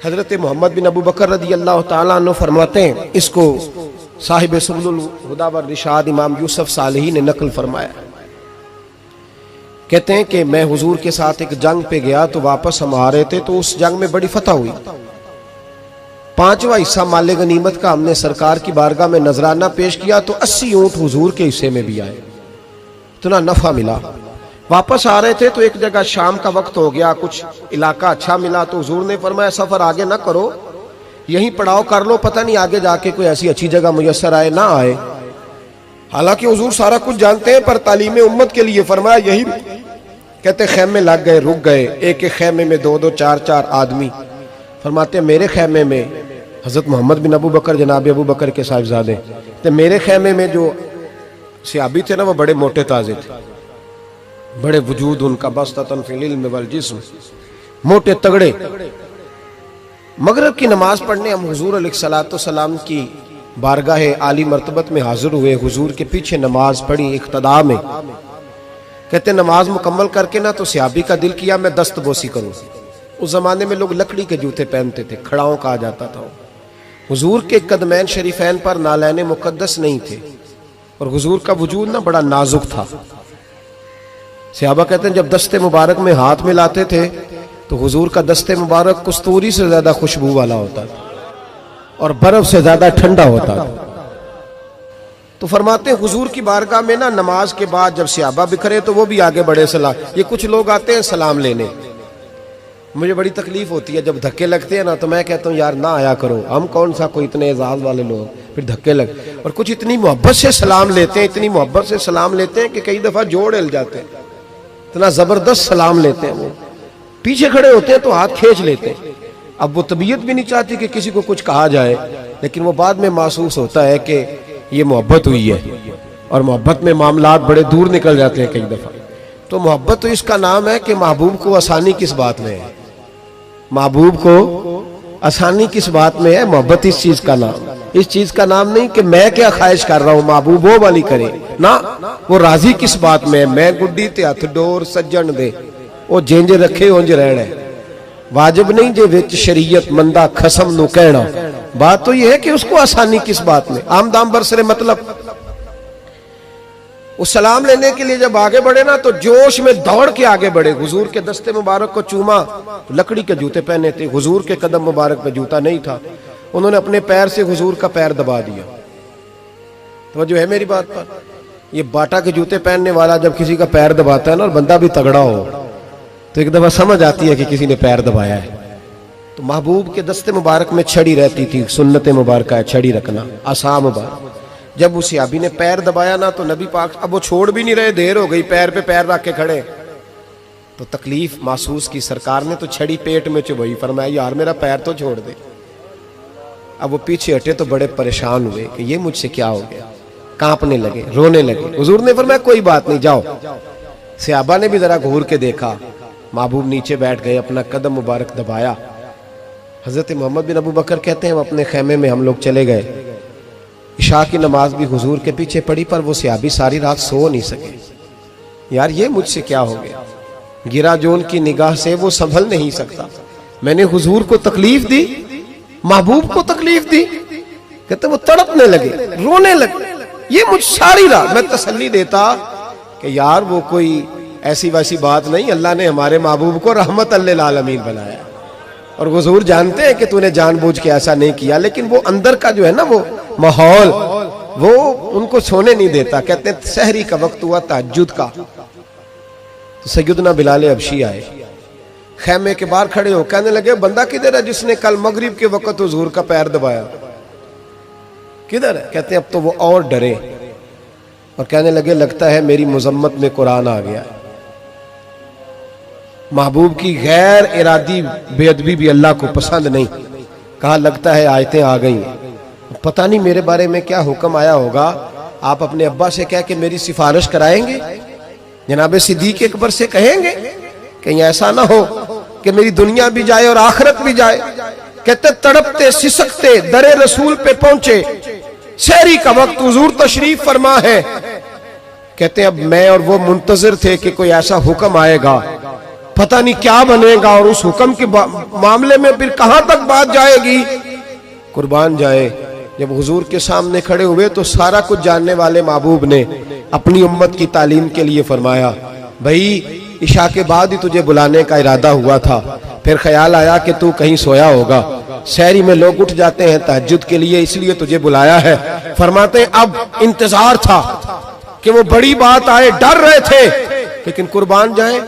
हजरत मोहम्मद बिन अबू बकर रदी अल्लाह ताला अन्हु फरमाते हैं, इसको साहिब सुबुल हुदा व रिशाद इमाम यूसुफ सालेही ने नकल फरमाया। कहते हैं कि मैं हुजूर के साथ एक जंग पे गया तो वापस हम आ रहे थे, तो उस जंग में बड़ी फतह हुई। 5वां हिस्सा माले गनीमत का हमने सरकार की बारगाह में नजराना पेश किया तो 80 ऊंट हुजूर के हिस्से में भी आए, इतना नफा मिला। वापस आ रहे थे तो एक जगह शाम का वक्त हो गया, कुछ इलाका अच्छा मिला तो हुजूर ने फरमाया सफर आगे ना करो, यहीं पड़ाव कर लो, पता नहीं आगे जाके कोई ऐसी अच्छी जगह मुयस्सर आए ना आए। हालांकि हुजूर सारा कुछ जानते हैं, पर तालीम उम्मत के लिए फरमाया यही। कहते खेमे लग गए, रुक गए। एक एक खेमे में 2-2 4-4 आदमी। फरमाते मेरे खेमे में हजरत मोहम्मद बिन अबू बकर जनाब अबू बकर के साहिबजादे, तो मेरे खेमे में जो सियाबी थे ना वो बड़े मोटे ताजे थे, बड़े वजूद उनका बस्ततन फिल इल्म वल जिस्म, मोटे तगड़े। मगरिब की नमाज पढ़ने हम हुजूर अलैहिस्सलातु सलाम की बारगाह आली मर्तबत में हाजिर हुए। हुजूर के पीछे नमाज पढ़ी इक्तदा में। कहते नमाज मुकम्मल करके ना तो सियाबी का दिल किया मैं दस्तबोसी करूं। उस जमाने में लोग लकड़ी के जूते पहनते थे, खड़ाओं कहा जाता था। हुजूर के कदमैन शरीफैन पर नालैन मुकद्दस नहीं थे और हुजूर का वजूद ना बड़ा नाजुक था। सहाबा कहते हैं जब दस्ते मुबारक में हाथ मिलाते थे तो हुजूर का दस्ते मुबारक कस्तूरी से ज्यादा खुशबू वाला होता था और बर्फ से ज्यादा ठंडा होता था। तो फरमाते हैं हुजूर की बारगाह में ना नमाज के बाद जब सहाबा बिखरे तो वो भी आगे बढ़े सलाम। ये कुछ लोग आते हैं सलाम लेने, मुझे बड़ी तकलीफ होती है जब धक्के लगते हैं ना, तो मैं कहता हूँ यार ना आया करो, हम कौन सा कोई इतने एजाज वाले लोग, फिर धक्के लग। और कुछ इतनी मोहब्बत से सलाम लेते हैं, इतनी मोहब्बत से सलाम लेते हैं कि कई दफा जोड़ हिल जाते हैं, इतना जबरदस्त सलाम लेते हैं। वो पीछे खड़े होते हैं तो हाथ खींच लेते हैं। अब वो तबीयत भी नहीं चाहती कि किसी को कुछ कहा जाए, लेकिन वो बाद में महसूस होता है कि ये मोहब्बत हुई है और मोहब्बत में मामलात बड़े दूर निकल जाते हैं कई दफा। तो मोहब्बत तो इसका नाम है कि महबूब को आसानी किस बात में है, महबूब को आसानी किस बात में है। मोहब्बत इस चीज का नाम, इस चीज का नाम नहीं कि मैं क्या ख्वाहिश कर रहा हूं, महबूब वो वाली करे ना। वो राजी किस बात में है, मैं गुड्डी ते हथ डोर सज्जन दे, वो जिंज रखे उंज रहना है। वाजिब नहीं जे विच शरीयत मंदा खसम नु कहना। बात तो यह है कि उसको आसानी किस बात में, आमदाम बरसरे मतलब। उस सलाम लेने के लिए जब आगे बढ़े ना तो जोश में दौड़ के आगे बढ़े। हुजूर के दस्ते मुबारक को चूमा, लकड़ी के जूते पहने थे, हुजूर के कदम मुबारक पे जूता नहीं था। उन्होंने अपने पैर से हुजूर का पैर दबा दिया। तो जो है मेरी बात पर, ये बाटा के जूते पहनने वाला जब किसी का पैर दबाता है ना और बंदा भी तगड़ा हो तो एक दफा समझ आती है कि किसी ने पैर दबाया है। तो महबूब के दस्ते मुबारक में छड़ी रहती थी, सुन्नत मुबारक है छड़ी रखना, आसा मुबारक। जब उस सहाबी ने पैर दबाया ना तो नबी पाक अब वो छोड़ भी नहीं रहे, देर हो गई, पैर पे पैर रख के खड़े। तो तकलीफ महसूस की सरकार ने, तो छड़ी पेट में चुभई, फरमाया यार मेरा पैर तो छोड़ दे। अब वो पीछे हटे तो बड़े परेशान हुए कि ये मुझसे क्या हो गया, कांपने लगे, रोने लगे। हुजूर ने फरमाया कोई बात नहीं जाओ। सहाबा ने भी जरा घूर के देखा, महबूब नीचे बैठ गए, अपना कदम मुबारक दबाया। हजरत मोहम्मद बिन अबू बकर कहते हैं अपने खेमे में हम लोग चले गए। इशा की नमाज भी हुजूर के पीछे पड़ी, पर वो सहाबी सारी रात सो नहीं सके। यार ये मुझसे क्या हो गया, गिरा जो उनकी निगाह से वो संभल नहीं सकता। मैंने हुजूर को तकलीफ दी, महबूब को तकलीफ दी। कहते वो तड़पने लगे, रोने लगे। ये मुझ सारी रात मैं तसल्ली देता कि यार वो कोई ऐसी वैसी बात नहीं, अल्लाह ने हमारे महबूब को रहमत लिल आलमीन बनाया और हुजूर जानते हैं कि तूने जानबूझ के ऐसा नहीं किया। लेकिन वो अंदर का जो है ना वो माहौल, वो उनको सोने नहीं देता। कहते हैं सहरी का वक्त हुआ तहज्जुद का, तो सैयदना बिलाल हबशी आए, खेमे के बाहर खड़े हो, कहने लगे बंदा किधर है जिसने कल मगरिब के वक्त हुजूर का पैर दबाया, किधर है? कहते हैं अब तो वो और डरे और कहने लगे लगता है मेरी मुजम्मत में कुरान आ गया। महबूब की गैर इरादी बेअदबी भी अल्लाह को पसंद नहीं। कहा लगता है आयतें आ गई, पता नहीं मेरे बारे में क्या हुक्म आया होगा। आप अपने अब्बा से कह के मेरी सिफारिश कराएंगे, जनाब सिद्दीक अकबर से कहेंगे, कहीं ऐसा ना हो कि मेरी दुनिया भी जाए और आखिरत भी जाए। कहते तड़पते सिसकते दरे रसूल पे पहुंचे, सहरी का वक्त, हुजूर तशरीफ फरमा है। कहते अब मैं और वो मुंतजिर थे कि कोई ऐसा हुक्म आएगा पता नहीं क्या बनेगा और उस हुक्म के मामले में फिर कहां तक बात जाएगी। कुर्बान जाए, जब हुजूर के सामने खड़े हुए तो सारा कुछ जानने वाले महबूब ने अपनी उम्मत की तालीम के लिए फरमाया, भाई इशा के बाद ही तुझे बुलाने का इरादा हुआ था, फिर ख्याल आया कि तू कहीं सोया होगा, शहरी में लोग उठ जाते हैं तहज्जुद के लिए, इसलिए तुझे बुलाया है। फरमाते हैं अब इंतजार था कि वो बड़ी बात आए, डर रहे थे, लेकिन कुर्बान जाए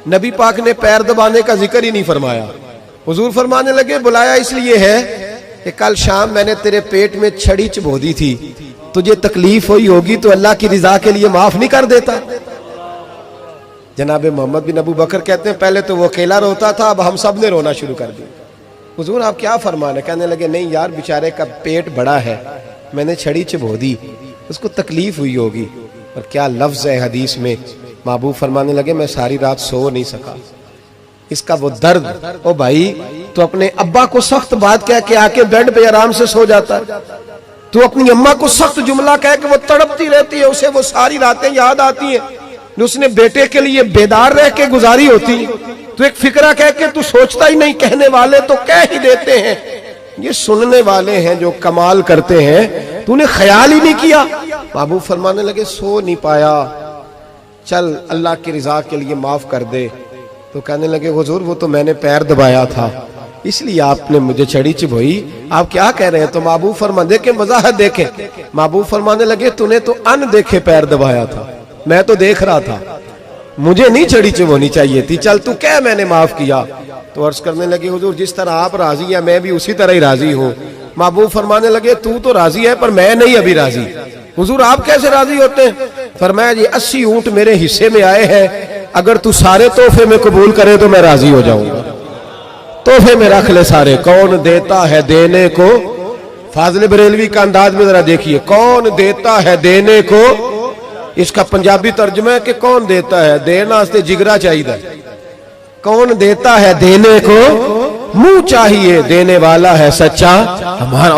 नबी पाक ने पैर दबाने का जिक्र ही नहीं फरमाया। हुजूर फरमाने लगे बुलाया इसलिए है कि कल शाम मैंने तेरे पेट में छड़ी चबो दी थी, तुझे तकलीफ हुई होगी तो अल्लाह की रिजा के लिए माफ नहीं कर देता। जनाब मोहम्मद बिन अबू बकर कहते हैं पहले तो वो अकेला रोता था, अब हम सब ने रोना शुरू कर दिया। हुजूर आप क्या फरमाने? कहने लगे नहीं यार, बेचारे का पेट बड़ा है, मैंने छड़ी चबो दी, उसको तकलीफ हुई होगी। और क्या लफ्ज है हदीस में, महबूब फरमाने लगे मैं सारी रात सो नहीं सका, इसका वो दर्द। ओ भाई तू अपने अब्बा को सख्त बात कह के आके बेड पे आराम से सो जाता है, तू अपनी अम्मा को सख्त जुमला कह के वो तड़पती रहती है, उसे वो सारी रातें याद आती हैं जो उसने बेटे के लिए बेदार रह के गुजारी होती है। तू एक फिक्रा कह के तू सोचता ही नहीं, कहने वाले तो कह ही देते हैं, ये सुनने वाले हैं जो कमाल करते हैं, तूने ख्याल ही नहीं किया। महबूब फरमाने लगे सो नहीं पाया, चल अल्लाह की रिजा के लिए माफ कर दे। तो कहने लगे हुजूर वो तो मैंने पैर दबाया था इसलिए आपने मुझे छड़ी चबोई, आप क्या कह रहे हैं? तो महबूब फरमा देखे वजाहत देखे, महबूब फरमाने लगे तूने तो अन देखे पैर दबाया था, मैं तो देख रहा था, मुझे नहीं छड़ी चबोनी चाहिए थी, चल तू क्या मैंने माफ किया। तो अर्ज करने लगे हुजूर जिस तरह आप राजी है मैं भी उसी तरह ही राजी हूँ। महबूब फरमाने लगे तू तो राजी है पर मैं नहीं अभी राजी। हुजूर आप कैसे राजी होते हैं? फरमाया जी 80 ऊंट मेरे हिस्से में आए हैं, अगर तू सारे तोहफे में कबूल करे तो मैं राजी हो जाऊंगा, तोहफे में रख ले सारे। कौन देता है देने को, फाजिल बरेलवी का अंदाज में जरा देखिए, कौन देता है देने को, इसका पंजाबी तर्जुमा है कि कौन देता है, देना वास्ते जिगरा चाहिए, कौन देता है देने को, मुंह चाहिए, देने वाला है सच्चा हमारा।